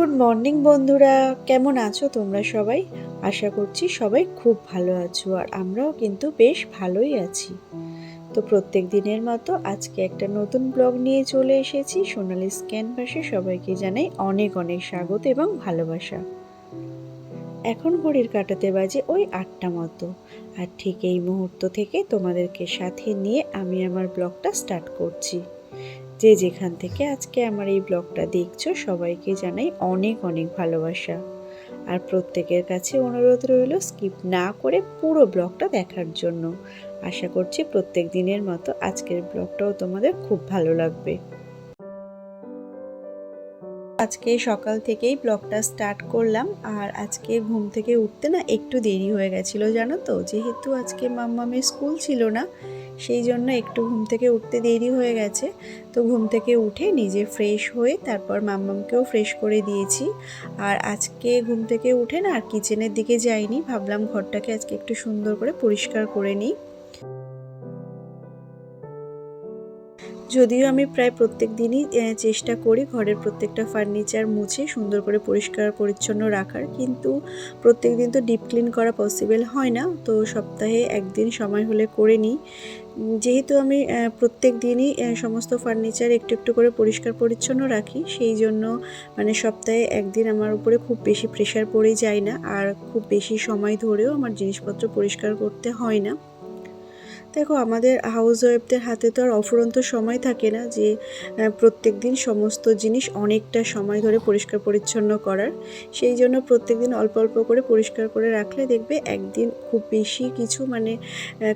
Good morning বন্ধুরা, কেমন আছো তোমরা সবাই? আশা করছি সবাই খুব ভালো আছো, আর আমরাও কিন্তু বেশ ভালোই আছি। তো প্রত্যেক দিনের মতো আজকে একটা নতুন ব্লগ নিয়ে চলে এসেছি। সোনালিস ক্যানভাসে সবাইকে জানাই অনেক অনেক স্বাগত এবং ভালোবাসা। এখন ঘড়ির কাঁটাতে বাজে ওই 8টা মতো, আর ঠিক এই মুহূর্ত থেকে তোমাদেরকে সাথে নিয়ে আমি আমার ব্লগটা স্টার্ট করছি। যে যেখান থেকে আজকে আমার এই ব্লগটা দেখছো সবাইকে জানাই অনেক অনেক ভালোবাসা, আর প্রত্যেকের কাছে অনুরোধ রইল স্কিপ না করে পুরো ব্লগটা দেখার জন্য। আশা করছি প্রত্যেক দিনের মতো আজকের ব্লগটাও তোমাদের খুব ভালো লাগবে। আজকে সকাল থেকেই ব্লগটা স্টার্ট করলাম, আর আজকে ঘুম থেকে উঠতে না একটু দেরি হয়ে গেছিলো জানো তো, যেহেতু আজকে মাম্মামের স্কুল ছিল না, সেই জন্য একটু ঘুম থেকে উঠতে দেরি হয়ে গেছে। তো ঘুম থেকে উঠে নিজে ফ্রেশ হয়ে তারপর মাম্মামকেও ফ্রেশ করে দিয়েছি। আর আজকে ঘুম থেকে উঠে না আর কিচেনের দিকে যাইনি, ভাবলাম ঘরটাকে আজকে একটু সুন্দর করে পরিষ্কার করে নিই। যদিও আমি প্রায় প্রত্যেক দিনই চেষ্টা করি ঘরের প্রত্যেকটা ফার্নিচার মুছে সুন্দর করে পরিষ্কার পরিচ্ছন্ন রাখার, কিন্তু প্রত্যেক দিন তো ডিপ ক্লিন করা পসিবল হয় না, তো সপ্তাহে একদিন সময় হলে করে নিই। যেহেতু আমি প্রত্যেক দিনই সমস্ত ফার্নিচার একটু একটু করে পরিষ্কার পরিচ্ছন্ন রাখি, সেই জন্য মানে সপ্তাহে একদিন আমার উপরে খুব বেশি প্রেশার পড়ে যায় না, আর খুব বেশি সময় ধরেও আমার জিনিসপত্র পরিষ্কার করতে হয় না। দেখো, আমাদের হাউস ওয়াইফদের হাতে তো আর অফুরন্ত সময় থাকে না যে প্রত্যেক দিন সমস্ত জিনিস অনেকটা সময় ধরে পরিষ্কার পরিচ্ছন্ন করার। সেই জন্য প্রত্যেক দিন অল্প অল্প করে পরিষ্কার করে রাখলে দেখবে একদিন খুব বেশি কিছু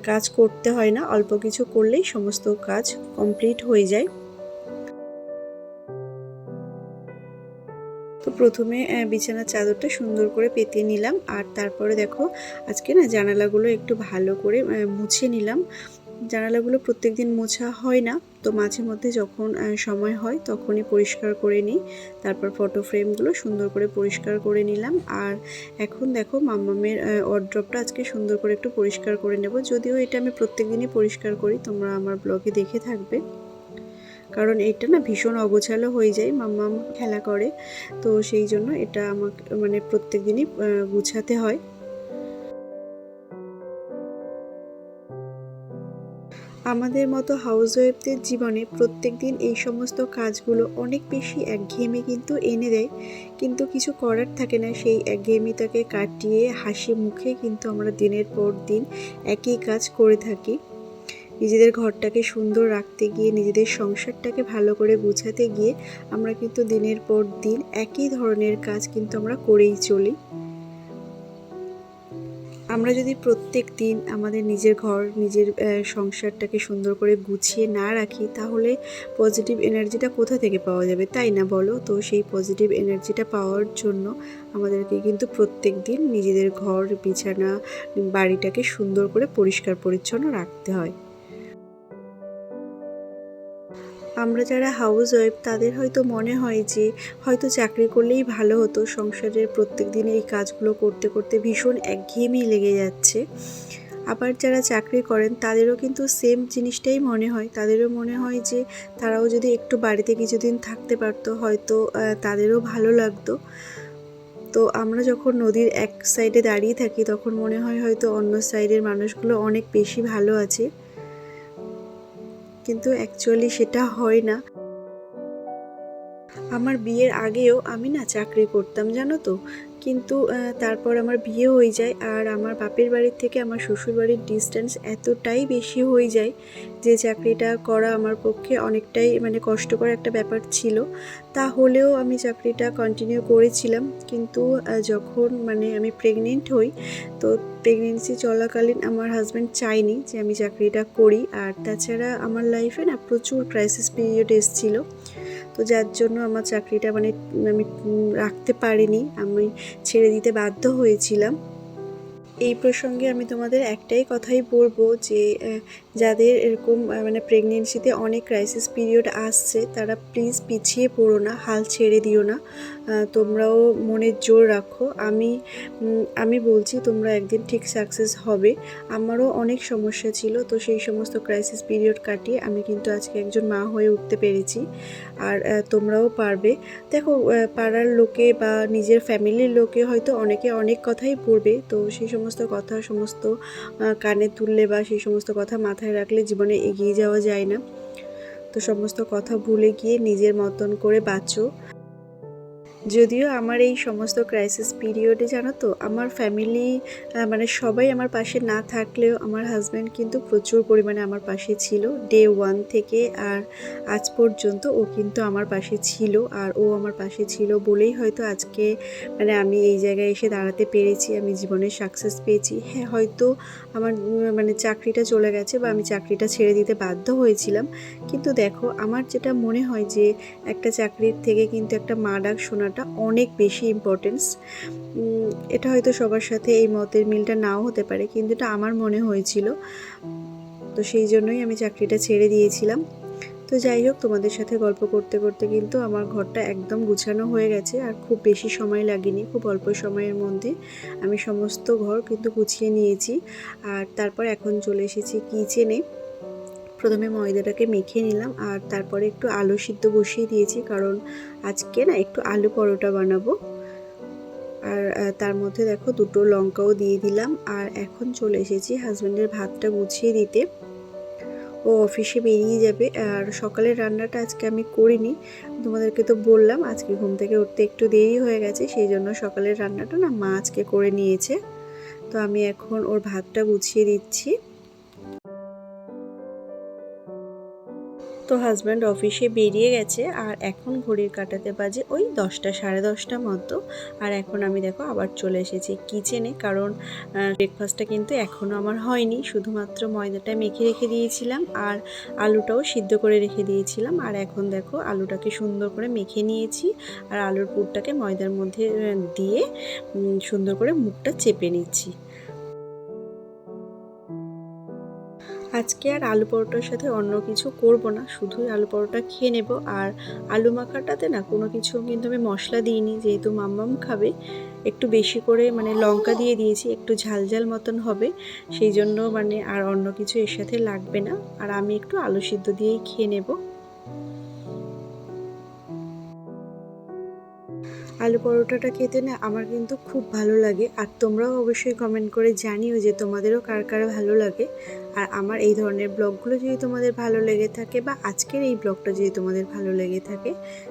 কাজ করতে হয় না, অল্প কিছু করলেই সমস্ত কাজ কমপ্লিট হয়ে যায়। তো প্রথমে বিছানার চাদরটা সুন্দর করে পেতে নিলাম, আর তারপরে দেখো আজকে না জানালাগুলো একটু ভালো করে মুছে নিলাম। জানালাগুলো প্রত্যেক দিন মোছা হয় না, তো মাঝে মধ্যে যখন সময় হয় তখনই পরিষ্কার করে নিই। তারপর ফটো ফ্রেমগুলো সুন্দর করে পরিষ্কার করে নিলাম। আর এখন দেখো মাম্মামের ওয়ারড্রপটা আজকে সুন্দর করে একটু পরিষ্কার করে নেব। যদিও এটা আমি প্রত্যেক দিনই পরিষ্কার করি, তোমরা আমার ব্লগে দেখে থাকবে, কারণ এটা না ভীষণ অগোছালো হয়ে যায়, মাম্মাম খেলা করে, তো সেই জন্য এটা আমাকে প্রত্যেক দিনই গুছাতে হয়। আমাদের মতো হাউসওয়াইফদের জীবনে প্রত্যেক দিন এই সমস্ত কাজগুলো অনেক বেশি একঘেয়েমি কিন্তু এনে দেয়, কিন্তু কিছু করার থাকে না। সেই একঘেয়েমিটাকে কাটিয়ে হাসি মুখে কিন্তু আমরা দিনের পর দিন একই কাজ করে থাকি। নিজেদের ঘরটাকে সুন্দর রাখতে গিয়ে, নিজেদের সংসারটাকে ভালো করে গুছাতে গিয়ে আমরা কিন্তু দিনের পর দিন একই ধরনের কাজ কিন্তু আমরা করেই চলি। আমরা যদি প্রত্যেক দিন আমাদের নিজের ঘর, নিজের সংসারটাকে সুন্দর করে গুছিয়ে না রাখি, তাহলে পজিটিভ এনার্জিটা কোথা থেকে পাওয়া যাবে, তাই না বলো? তো সেই পজিটিভ এনার্জিটা পাওয়ার জন্য আমাদেরকে কিন্তু প্রত্যেক দিন নিজেদের ঘর, বিছানা, বাড়িটাকে সুন্দর করে পরিষ্কার পরিচ্ছন্ন রাখতে হয়। আমরা যারা হাউস ওয়াইফ তাদের হয়তো মনে হয় যে হয়তো চাকরি করলেই ভালো হতো, সংসারের প্রত্যেক দিন এই কাজগুলো করতে করতে ভীষণ একঘেয়েমি লেগে যাচ্ছে। আবার যারা চাকরি করেন তাদেরও কিন্তু সেম জিনিসটাই মনে হয়, তাদেরও মনে হয় যে তারাও যদি একটু বাড়িতে কিছুদিন থাকতে পারতো হয়তো তাদেরও ভালো লাগতো। তো আমরা যখন নদীর এক সাইডে দাঁড়িয়ে থাকি তখন মনে হয় হয়তো অন্য সাইডের মানুষগুলো অনেক বেশি ভালো আছে, কিন্তু অ্যাকচুয়ালি সেটা হয় না। আমার বিয়ের আগেও আমি না চাকরি করতাম জানো তো, কিন্তু তারপর আমার বিয়ে হয়ে যায়, আর আমার বাপের বাড়ির থেকে আমার শ্বশুর বাড়ির ডিস্টেন্স এতটাই বেশি হয়ে যায় যে চাকরিটা করা আমার পক্ষে অনেকটাই কষ্টকর একটা ব্যাপার ছিল। তাহলেও আমি চাকরিটা কন্টিনিউ করেছিলাম, কিন্তু যখন আমি প্রেগনেন্ট হই, তো প্রেগনেন্সি চলাকালীন আমার হাজব্যান্ড চায়নি যে আমি চাকরিটা করি। আর তাছাড়া আমার লাইফে না প্রচুর ক্রাইসিস পিরিয়ড এসেছিলো, তো যার জন্য আমার চাকরিটা আমি রাখতে পারিনি, আমি ছেড়ে দিতে বাধ্য হয়েছিলাম। এই প্রসঙ্গে আমি তোমাদের একটাই কথাই বলবো যে যাদের এরকম মানে প্রেগনেন্সিতে অনেক ক্রাইসিস পিরিয়ড আসছে তারা প্লিজ পিছিয়ে পড়ো না, হাল ছেড়ে দিও না। তোমরাও মনের জোর রাখো। আমি বলছি তোমরা একদিন ঠিক সাকসেস হবে। আমারও অনেক সমস্যা ছিল, তো সেই সমস্ত ক্রাইসিস পিরিয়ড কাটিয়ে আমি কিন্তু আজকে একজন মা হয়ে উঠতে পেরেছি। আর তোমরাও পারবে। দেখো পাড়ার লোকে বা নিজের ফ্যামিলির লোকে হয়তো অনেকে অনেক কথাই বলবে, তো সেই সমস্ত কথা সমস্ত কানে তুললে বা সেই সমস্ত কথা মাথায় রাখলে জীবনে এগিয়ে যাওয়া যায় না। তো সমস্ত কথা ভুলে গিয়ে নিজের মতন করে বাঁচো। যদিও আমার এই সমস্ত ক্রাইসিস পিরিয়ডে জানো তো আমার ফ্যামিলি মানে সবাই আমার পাশে না থাকলেও আমার হাজব্যান্ড কিন্তু প্রচুর পরিমাণে আমার পাশে ছিল ডে 1 থেকে, আর আজ পর্যন্ত ও কিন্তু আমার পাশে ছিল। আর ও আমার পাশে ছিল বলেই হয়তো আজকে মানে আমি এই জায়গায় এসে দাঁড়াতে পেরেছি, আমি জীবনে সাকসেস পেয়েছি। হ্যাঁ, হয়তো আমার মানে চাকরিটা চলে গেছে বা আমি চাকরিটা ছেড়ে দিতে বাধ্য হয়েছিলাম, কিন্তু দেখো আমার যেটা মনে হয় যে একটা চাকরির থেকে কিন্তু একটা মা ডাক শোনাটা অনেক বেশি ইম্পর্টেন্স। এটা হয়তো সবার সাথে এই মতের মিলটা নাও হতে পারে, কিন্তু এটা আমার মনে হয়েছিল, তো সেই জন্যই আমি চাকরিটা ছেড়ে দিয়েছিলাম। তো যাই হোক, তোমাদের সাথে গল্প করতে করতে কিন্তু আমার ঘরটা একদম গুছানো হয়ে গেছে, আর খুব বেশি সময় লাগেনি, খুব অল্প সময়ের মধ্যে আমি সমস্ত ঘর কিন্তু গুছিয়ে নিয়েছি। আর তারপর এখন চলে এসেছি কিচেনে। প্রথমে ময়দাটাকে মেখে নিলাম আর তারপরে একটু আলু সিদ্ধ বসিয়ে দিয়েছি, কারণ আজকে না একটু আলু পরোটা বানাবো। আর তার মধ্যে দেখো দুটো লঙ্কাও দিয়ে দিলাম। আর এখন চলে এসেছি হাজব্যান্ডের ভাতটা গুছিয়ে দিতে। ও অফিসে বেরিয়ে যাবে। আর সকালের রান্নাটা আজকে আমি করিনি, তোমাদেরকে তো বললাম আজকে ঘুম থেকে উঠতে একটু দেরি হয়ে গেছে, সেই জন্য সকালের রান্নাটা না মা আজকে করে নিয়েছে। তো আমি এখন ওর ভাতটা গুছিয়ে দিচ্ছি। তো হাজব্যান্ড অফিসে বেরিয়ে গেছে আর এখন ঘড়ির কাঁটাতে বাজে ওই 10টা সাড়ে 10টা মতো। আর এখন আমি দেখো আবার চলে এসেছি কিচেনে, কারণ ব্রেকফাস্টটা কিন্তু এখনও আমার হয়নি, শুধুমাত্র ময়দাটা মেখে রেখে দিয়েছিলাম আর আলুটাও সিদ্ধ করে রেখে দিয়েছিলাম। আর এখন দেখো আলুটাকে সুন্দর করে মেখে নিয়েছি আর আলুর পুরটাকে ময়দার মধ্যে দিয়ে সুন্দর করে মুখটা চেপে নিচ্ছি। আজকে আর আলু পরোটার সাথে অন্য কিছু করব না, শুধুই আলু পরোটা খেয়ে নেব। আর আলু মাখাটাতে না কোনো কিছু কিন্তু আমি মশলা দিইনি, যেহেতু মাম্মাম খাবে একটু বেশি করে মানে লঙ্কা দিয়ে দিয়েছি, একটু ঝাল ঝাল মতন হবে, সেই জন্য মানে আর অন্য কিছু এর সাথে লাগবে না। আর আমি একটু আলু সিদ্ধ দিয়েই খেয়ে নেব। আলু পরোটাটা খেতে না আমার কিন্তু খুব ভালো লাগে, আর তোমরাও অবশ্যই কমেন্ট করে জানিও যে তোমাদেরও কার কার ভালো লাগে। আর আমার এই ধরনের ব্লগগুলো যদি তোমাদের ভালো লেগে থাকে বা আজকের এই ব্লগটা যদি তোমাদের ভালো লেগে থাকে,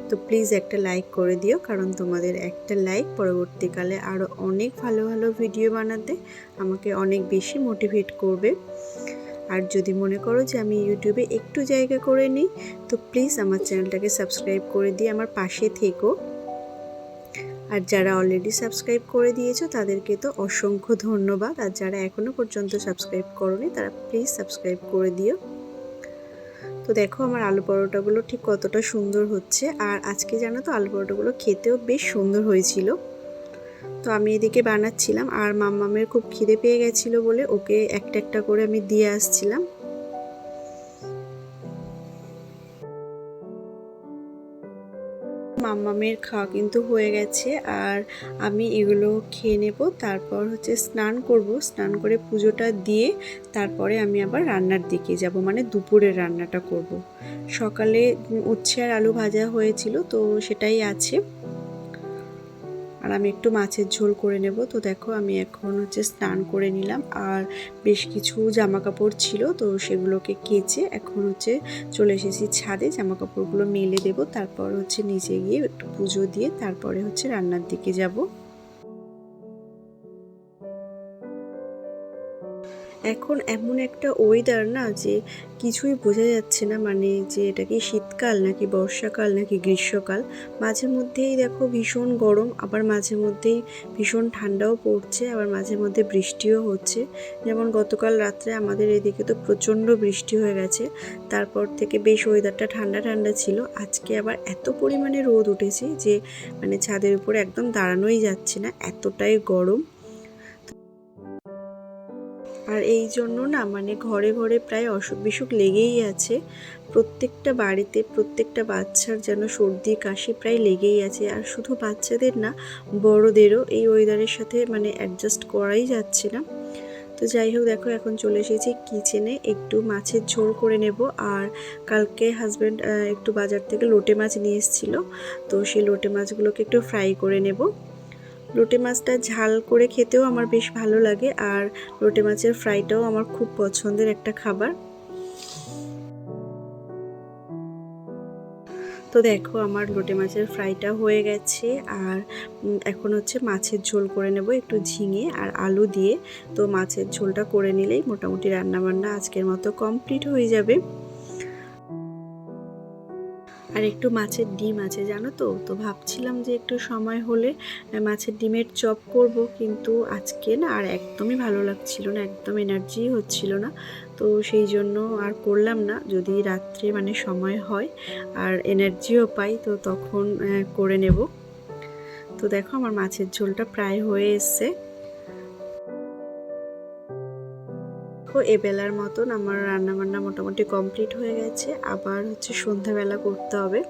তো প্লিজ একটা লাইক করে দিও, কারণ তোমাদের একটা লাইক পরবর্তীকালে আরও অনেক ভালো ভালো ভিডিও বানাতে আমাকে অনেক বেশি মোটিভেট করবে। আর যদি মনে করো যে আমি ইউটিউবে একটু জায়গা করে নিই, তো প্লিজ আমার চ্যানেলটাকে সাবস্ক্রাইব করে দিয়ে আমার পাশে থেকো। আর যারা অলরেডি সাবস্ক্রাইব করে দিয়েছো তাদেরকে তো অসংখ্য ধন্যবাদ, আর যারা এখনও পর্যন্ত সাবস্ক্রাইব করোনি তারা প্লিজ সাবস্ক্রাইব করে দিও। তো দেখো আমার আলু পরোটাগুলো ঠিক কতটা সুন্দর হচ্ছে, আর আজকে জানো তো আলু পরোটাগুলো খেতেও বেশ সুন্দর হয়েছিল। তো আমি এদিকে বানাচ্ছিলাম আর মাম্মামের খুব খিদে পেয়ে গেছিলো বলে ওকে একটা একটা করে আমি দিয়ে আসছিলাম। মাম্মামের খাওয়া কিন্তু হয়ে গেছে আর আমি এগুলো খেয়ে নেব, তারপর হচ্ছে স্নান করব, স্নান করে পুজোটা দিয়ে তারপরে আমি আবার রান্নার দিকে যাব, মানে দুপুরের রান্নাটা করব। সকালে উচ্ছে আর আলু ভাজা হয়েছিল, তো সেটাই আছে। আর আমি একটু মাছের ঝোল করে নেব। তো দেখো আমি এখন হচ্ছে স্নান করে নিলাম আর বেশ কিছু জামা কাপড় ছিল, তো সেগুলোকে কেচে এখন হচ্ছে চলে এসেছি ছাদে, জামা কাপড়গুলো মেলে দেব, তারপর হচ্ছে নিচে গিয়ে একটু পুজো দিয়ে তারপরে হচ্ছে রান্নার দিকে যাব। এখন এমন একটা ওয়েদার না যে কিছুই বোঝা যাচ্ছে না, মানে যে এটা কি শীতকাল নাকি বর্ষাকাল নাকি গ্রীষ্মকাল। মাঝে মধ্যেই দেখো ভীষণ গরম, আবার মাঝে মধ্যেই ভীষণ ঠান্ডাও পড়ছে, আবার মাঝে মধ্যে বৃষ্টিও হচ্ছে। যেমন গতকাল রাত্রে আমাদের এদিকে তো প্রচণ্ড বৃষ্টি হয়ে গেছে, তারপর থেকে বেশ ওয়েদারটা ঠান্ডা ঠান্ডা ছিল। আজকে আবার এত পরিমাণে রোদ উঠেছে যে মানে ছাদের উপরে একদম দাঁড়ানোই যাচ্ছে না, এতটাই গরম। আর এই জন্য না মানে ঘরে ঘরে প্রায় অসুখ বিসুখ লেগেই আছে। প্রত্যেকটা বাড়িতে প্রত্যেকটা বাচ্চার যেন সর্দি কাশি প্রায় লেগেই আছে। আর শুধু বাচ্চাদের না, বড়দেরও এই ওয়েদারের সাথে মানে অ্যাডজাস্ট করাই যাচ্ছে না। তো যাই হোক, দেখো এখন চলে এসেছি কিচেনে, একটু মাছের ঝোল করে নেব। আর কালকে হাজব্যান্ড একটু বাজার থেকে লোটে মাছ নিয়ে এসেছিলো, তো সেই লোটে মাছগুলোকে একটু ফ্রাই করে নেব। লোটে মাছটা ঝাল করে খেতেও আমার বেশ ভালো লাগে, আর লোটে মাছের ফ্রাইটাও আমার খুব পছন্দের একটা খাবার। তো দেখো আমার লোটে মাছের ফ্রাইটা হয়ে গেছে, আর এখন হচ্ছে মাছের ঝোল করে নেব একটু ঝিঙে আর আলু দিয়ে। তো মাছের ঝোলটা করে নিলেই মোটামুটি রান্নাবান্না আজকের মতো কমপ্লিট হয়ে যাবে। আর একটু মাছের ডিম আছে জানো তো, তো ভাবছিলাম যে একটু সময় হলে মাছের ডিমের চপ করব, কিন্তু আজকে না আর একদমই ভালো লাগছিল না, একদম এনার্জি হচ্ছিল না। তো সেই জন্য আর করলাম না। যদি রাত্রে মানে সময় হয় আর এনার্জিও পাই তো তখন করে নেব। তো দেখো আমার মাছের ঝোলটা প্রায় হয়ে এসছে। এবেলার মতন আমার রান্নাবান্না মোটামুটি কমপ্লিট হয়ে গেছে, আবার হচ্ছে সন্ধ্যাবেলা করতে হবে।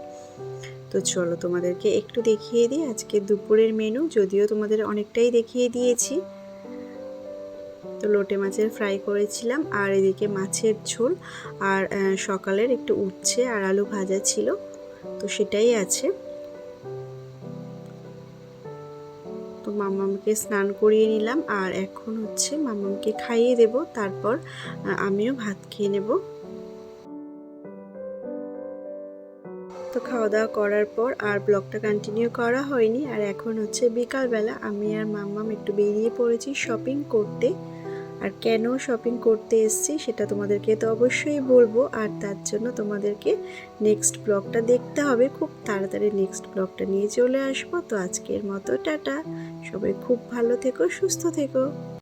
তো চলো তোমাদেরকে একটু দেখিয়ে দিই আজকে দুপুরের মেনু, যদিও তোমাদের অনেকটাই দেখিয়ে দিয়েছি। তো লোটে মাছের ফ্রাই করেছিলাম, আর এদিকে মাছের ঝোল, আর সকালের একটু উচ্ছে আর আলু ভাজা ছিল, তো সেটাই আছে। তো মাম্মামকে স্নান করিয়ে নিলাম, আর এখন হচ্ছে মাম্মামকে খাইয়ে দেব, তারপর আমিও ভাত খেয়ে নেব। তো খাওয়া দাওয়া করার পর আর ব্লগটা কন্টিনিউ করা হয়নি। আর এখন হচ্ছে বিকালবেলা, আমি আর মাম্মাম একটু বেরিয়ে পড়েছি শপিং করতে। আর কেন শপিং করতে এসেছি সেটা তোমাদেরকে তো অবশ্যই বলবো, আর তার জন্য তোমাদেরকে নেক্সট ব্লগটা দেখতে হবে। খুব তাড়াতাড়ি নেক্সট ব্লগটা নিয়ে চলে আসবো। তো আজকের মতো টাটা, সবাই খুব ভালো থেকো, সুস্থ থেকো।